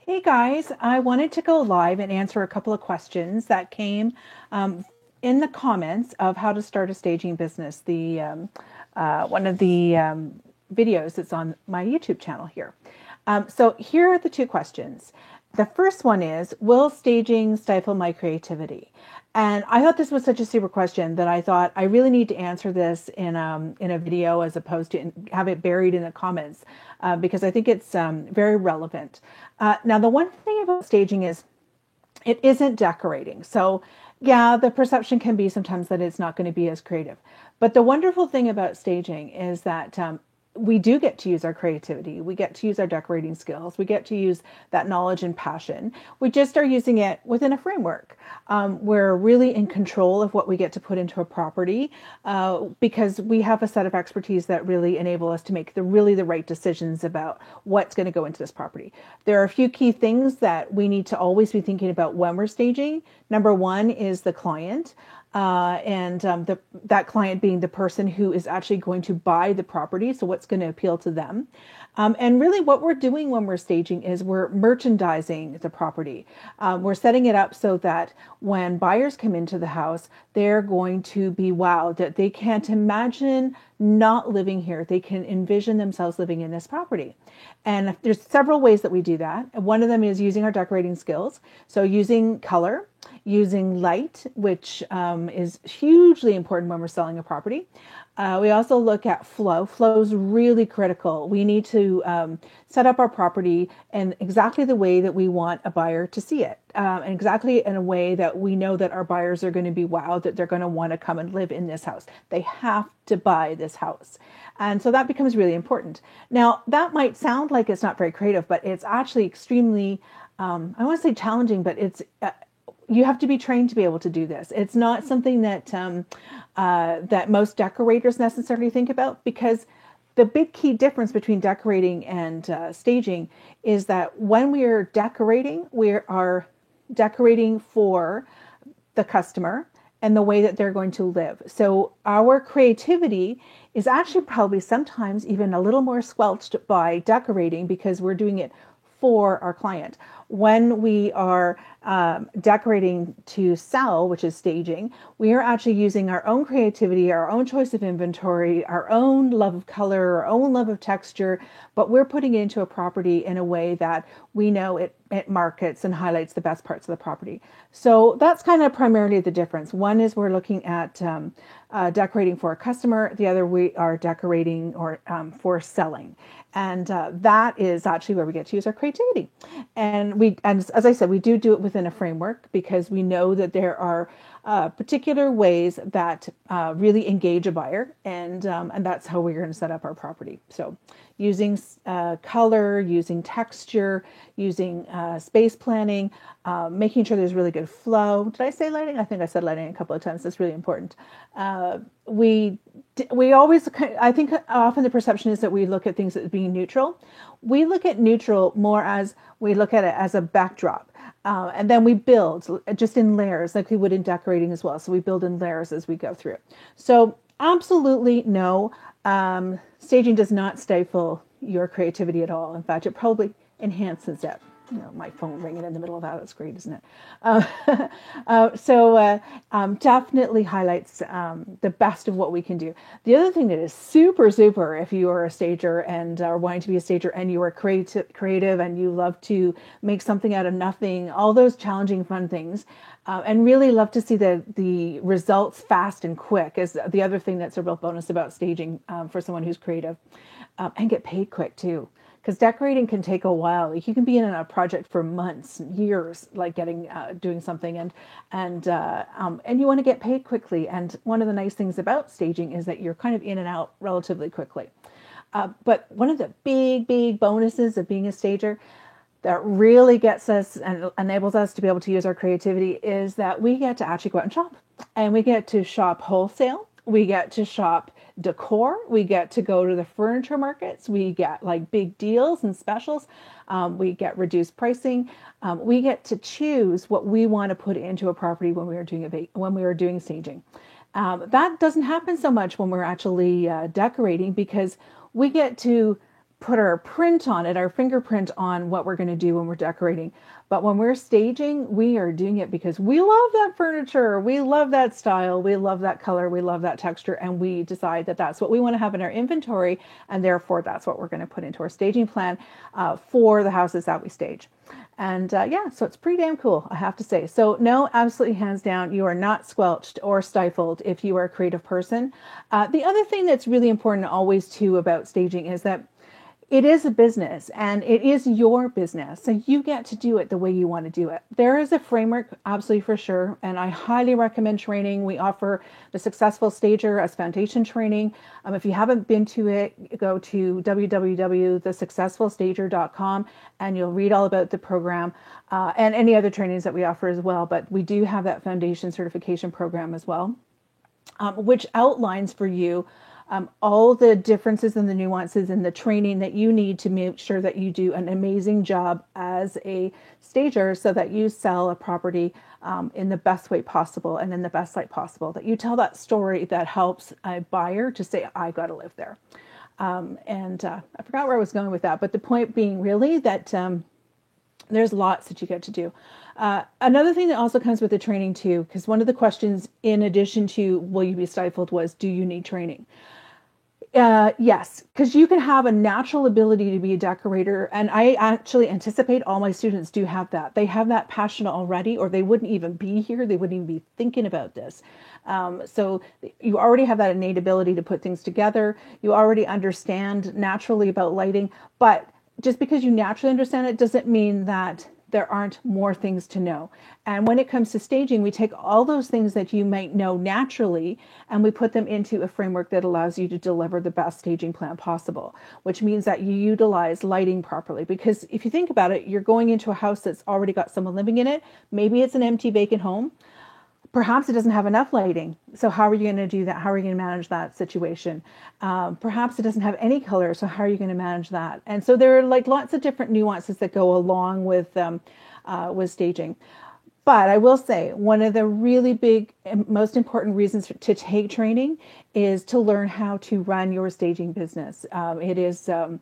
Hey guys, I wanted to go live and answer a couple of questions that came um, in the comments of how to start a staging business. One of the videos that's on my YouTube channel here. So here are the two questions. The first one is, will staging stifle my creativity? And I thought this was such a super question that I thought I really need to answer this in a video as opposed to have it buried in the comments because I think it's very relevant. Now, the one thing about staging is it isn't decorating. So, yeah, the perception can be sometimes that it's not going to be as creative. But the wonderful thing about staging is that we do get to use our creativity. We get to use our decorating skills. We get to use that knowledge and passion. We just are using it within a framework. We're really in control of what we get to put into a property because we have a set of expertise that really enable us to make the right decisions about what's going to go into this property. There are a few key things that we need to always be thinking about when we're staging. Number one is the client. That client being the person who is actually going to buy the property. So what's going to appeal to them. And really what we're doing when we're staging is we're merchandising the property. We're setting it up so that when buyers come into the house, they're going to be wowed that they can't imagine not living here. They can envision themselves living in this property. And there's several ways that we do that. One of them is using our decorating skills. So using color, using light, which is hugely important when we're selling a property. We also look at flow. Flow is really critical. We need to set up our property in exactly the way that we want a buyer to see it, and exactly in a way that we know that our buyers are going to be wowed, that they're going to want to come and live in this house. They have to buy this house. And so that becomes really important. Now, that might sound like it's not very creative, but it's actually extremely, I want to say challenging, but it's you have to be trained to be able to do this. It's not something that that most decorators necessarily think about, because the big key difference between decorating and staging is that when we are decorating, we are decorating for the customer and the way that they're going to live. So our creativity is actually probably sometimes even a little more squelched by decorating because we're doing it for our client. When we are decorating to sell, which is staging, we are actually using our own creativity, our own choice of inventory, our own love of color, our own love of texture, but we're putting it into a property in a way that we know it markets and highlights the best parts of the property. So that's kind of primarily the difference. One is we're looking at decorating for a customer. The other, we are decorating or for selling. And that is actually where we get to use our creativity. And as I said, we do it within a framework because we know that there are particular ways that really engage a buyer, and that's how we're going to set up our property. So using color, using texture, using space planning, making sure there's really good flow. Did I say lighting? I think I said lighting a couple of times. That's really important. We always, I think often the perception is that we look at things as being neutral. We look at neutral more as we look at it as a backdrop. And then we build just in layers like we would in decorating as well. So we build in layers as we go through. So absolutely no, staging does not stifle your creativity at all. In fact, it probably enhances it. You know, my phone ringing in the middle of that, that's great, isn't it? Definitely highlights the best of what we can do. The other thing that is super, super, if you are a stager and are wanting to be a stager and you are creative and you love to make something out of nothing, all those challenging, fun things, and really love to see the results fast and quick is the other thing that's a real bonus about staging for someone who's creative, and get paid quick too. Because decorating can take a while. Like you can be in a project for months, years, like doing something, and you want to get paid quickly. And one of the nice things about staging is that you're kind of in and out relatively quickly. But one of the big bonuses of being a stager that really gets us and enables us to be able to use our creativity is that we get to actually go out and shop, and we get to shop wholesale. We get to shop decor. We get to go to the furniture markets. We get like big deals and specials. We get reduced pricing. We get to choose what we want to put into a property when we are doing staging. That doesn't happen so much when we're actually decorating, because we get to put our print on it, our fingerprint on what we're going to do when we're decorating. But when we're staging, we are doing it because we love that furniture, we love that style, we love that color, we love that texture, and we decide that that's what we want to have in our inventory, and therefore that's what we're going to put into our staging plan for the houses that we stage. And yeah, so it's pretty damn cool, I have to say. So no, absolutely hands down, you are not squelched or stifled if you are a creative person. The other thing that's really important always too about staging is that it is a business and it is your business. So you get to do it the way you want to do it. There is a framework, absolutely for sure. And I highly recommend training. We offer the Successful Stager as foundation training. If you haven't been to it, go to www.thesuccessfulstager.com and you'll read all about the program and any other trainings that we offer as well. But we do have that foundation certification program as well, which outlines for you all the differences and the nuances and the training that you need to make sure that you do an amazing job as a stager so that you sell a property in the best way possible and in the best light possible, that you tell that story that helps a buyer to say, I got to live there. I forgot where I was going with that, but the point being really that there's lots that you get to do. Another thing that also comes with the training too, because one of the questions in addition to will you be stifled was, do you need training? Yes, because you can have a natural ability to be a decorator. And I actually anticipate all my students do have that. They have that passion already, or they wouldn't even be here. They wouldn't even be thinking about this. So you already have that innate ability to put things together. You already understand naturally about lighting, but just because you naturally understand it doesn't mean that there aren't more things to know. And when it comes to staging, we take all those things that you might know naturally and we put them into a framework that allows you to deliver the best staging plan possible, which means that you utilize lighting properly. Because if you think about it, you're going into a house that's already got someone living in it. Maybe it's an empty vacant home. Perhaps it doesn't have enough lighting. So how are you going to do that? How are you going to manage that situation? Perhaps it doesn't have any color. So how are you going to manage that? And so there are like lots of different nuances that go along with staging. But I will say one of the really big and most important reasons to take training is to learn how to run your staging business. There's a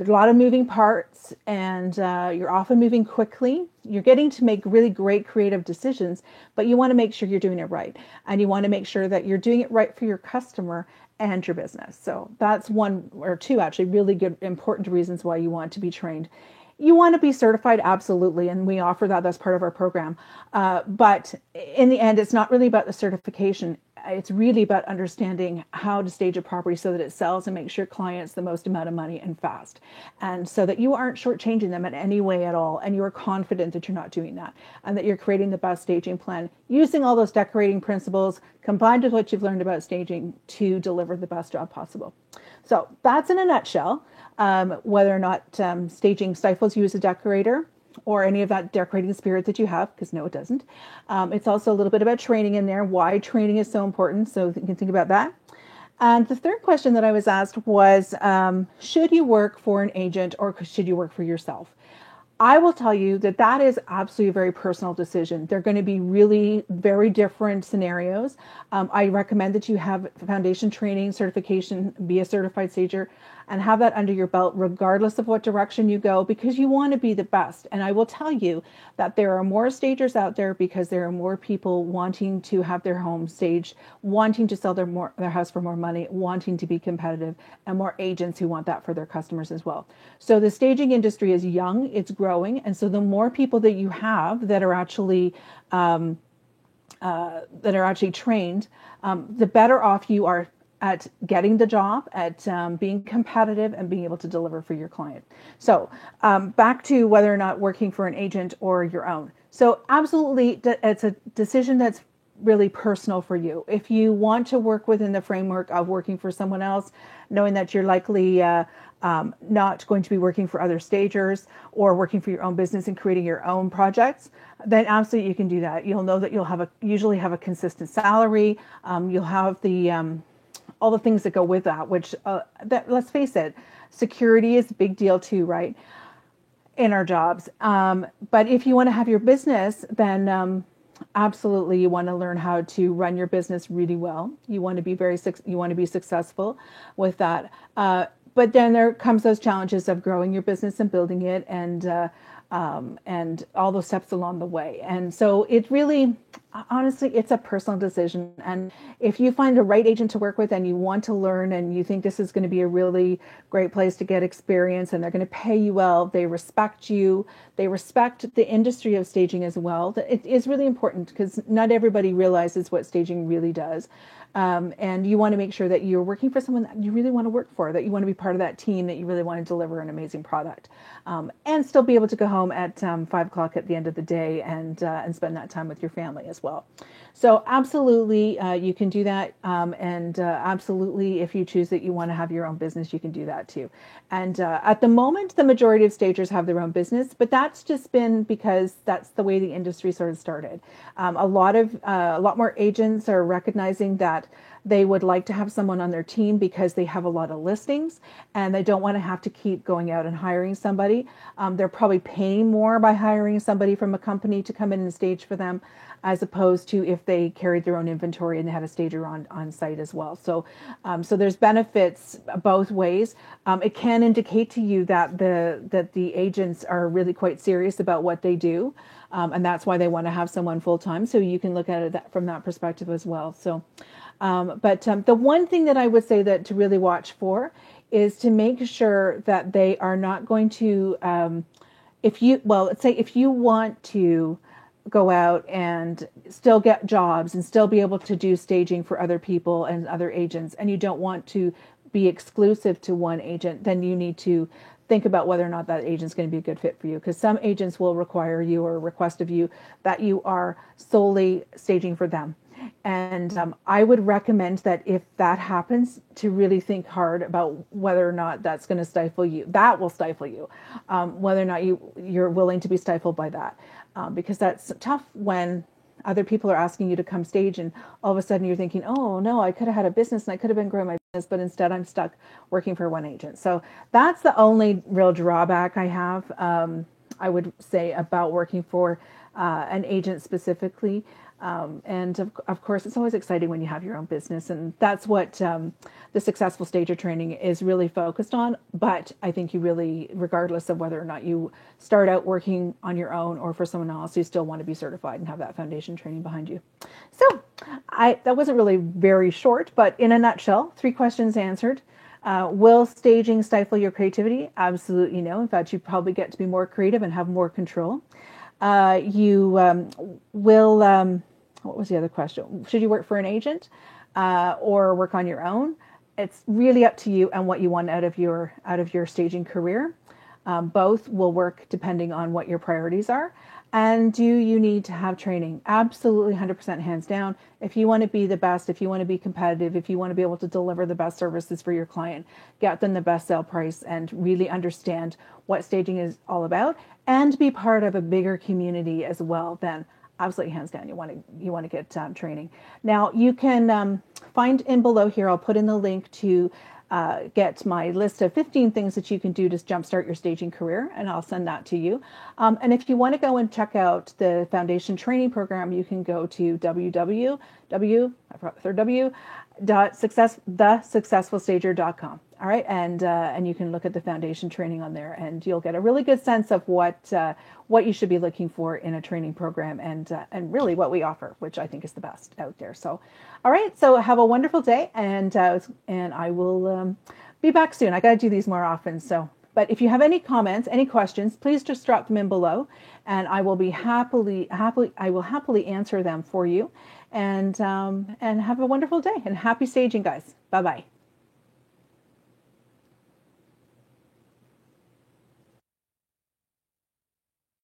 lot of moving parts and you're often moving quickly. You're getting to make really great creative decisions, but you want to make sure you're doing it right. And you want to make sure that you're doing it right for your customer and your business. So that's one or two actually really good, important reasons why you want to be trained. You want to be certified, absolutely, and we offer that as part of our program. But in the end, it's not really about the certification. It's really about understanding how to stage a property so that it sells and makes your clients the most amount of money and fast. And so that you aren't shortchanging them in any way at all. And you're confident that you're not doing that and that you're creating the best staging plan using all those decorating principles combined with what you've learned about staging to deliver the best job possible. So that's in a nutshell. Whether or not staging stifles you as a decorator or any of that decorating spirit that you have, because no, it doesn't. It's also a little bit about training in there, why training is so important. So you can think about that. And the third question that I was asked was, should you work for an agent or should you work for yourself? I will tell you that that is absolutely a very personal decision. They're going to be really very different scenarios. I recommend that you have foundation training, certification, be a certified stager, and have that under your belt regardless of what direction you go because you want to be the best. And I will tell you that there are more stagers out there because there are more people wanting to have their home staged, wanting to sell their house for more money, wanting to be competitive, and more agents who want that for their customers as well. So the staging industry is young, it's growing, and so the more people that you have that are actually trained, the better off you are at getting the job, at being competitive and being able to deliver for your client. So back to whether or not working for an agent or your own. So absolutely, it's a decision that's really personal for you. If you want to work within the framework of working for someone else, knowing that you're likely not going to be working for other stagers or working for your own business and creating your own projects, then absolutely you can do that. You'll know that you'll usually have a consistent salary. You'll have the all the things that go with that, which let's face it, security is a big deal too, right? In our jobs. But if you want to have your business, then absolutely you want to learn how to run your business really well. You want to be you want to be successful with that. but then there comes those challenges of growing your business and building it, and all those steps along the way. And so it really, honestly, it's a personal decision. And if you find the right agent to work with and you want to learn and you think this is going to be a really great place to get experience and they're going to pay you well, they respect you, they respect the industry of staging as well. It is really important because not everybody realizes what staging really does. And you want to make sure that you're working for someone that you really want to work for, that you want to be part of that team, that you really want to deliver an amazing product, and still be able to go home at 5 o'clock at the end of the day and spend that time with your family as well. So absolutely, you can do that. And absolutely, if you choose that you want to have your own business, you can do that too. And at the moment, the majority of stagers have their own business, but that's just been because that's the way the industry sort of started. A lot more agents are recognizing that they would like to have someone on their team because they have a lot of listings and they don't want to have to keep going out and hiring somebody. They're probably paying more by hiring somebody from a company to come in and stage for them, as opposed to if they carried their own inventory and they had a stager on site as well. So there's benefits both ways. It can indicate to you that the agents are really quite serious about what they do. And that's why they want to have someone full time. So you can look at it from that perspective as well. So, but the one thing that I would say that to really watch for is to make sure that they are not going to, let's say if you want to go out and still get jobs and still be able to do staging for other people and other agents, and you don't want to be exclusive to one agent, then you need to think about whether or not that agent's going to be a good fit for you, because some agents will require you or request of you that you are solely staging for them. And I would recommend that if that happens, to really think hard about whether or not that's going to stifle you. That will stifle you, whether or not you're willing to be stifled by that, because that's tough when other people are asking you to come stage and all of a sudden you're thinking, oh no, I could have had a business and I could have been growing my business, but instead I'm stuck working for one agent. So that's the only real drawback I have, I would say, about working for an agent specifically. And of course, it's always exciting when you have your own business, and that's what the Successful Stager training is really focused on. But I think you really, regardless of whether or not you start out working on your own or for someone else, you still want to be certified and have that foundation training behind you. So that wasn't really very short, but in a nutshell, 3 questions answered. Will staging stifle your creativity? Absolutely no. In fact, you probably get to be more creative and have more control. You will... what was the other question? Should you work for an agent or work on your own? It's really up to you and what you want out of your staging career. Both will work depending on what your priorities are. And do you need to have training? Absolutely, 100% hands down. If you want to be the best, if you want to be competitive, if you want to be able to deliver the best services for your client, get them the best sale price and really understand what staging is all about and be part of a bigger community as well, then absolutely hands down, you want to get training. Now you can find in below here, I'll put in the link to get my list of 15 things that you can do to jumpstart your staging career, and I'll send that to you. And if you want to go and check out the foundation training program, you can go to www.thesuccessfulstager.com. All right, and you can look at the foundation training on there, and you'll get a really good sense of what you should be looking for in a training program, and really what we offer, which I think is the best out there. So, all right, so have a wonderful day, and I will be back soon. I got to do these more often. So, but if you have any comments, any questions, please just drop them in below, and I will happily answer them for you. And have a wonderful day, and happy staging, guys. Bye bye.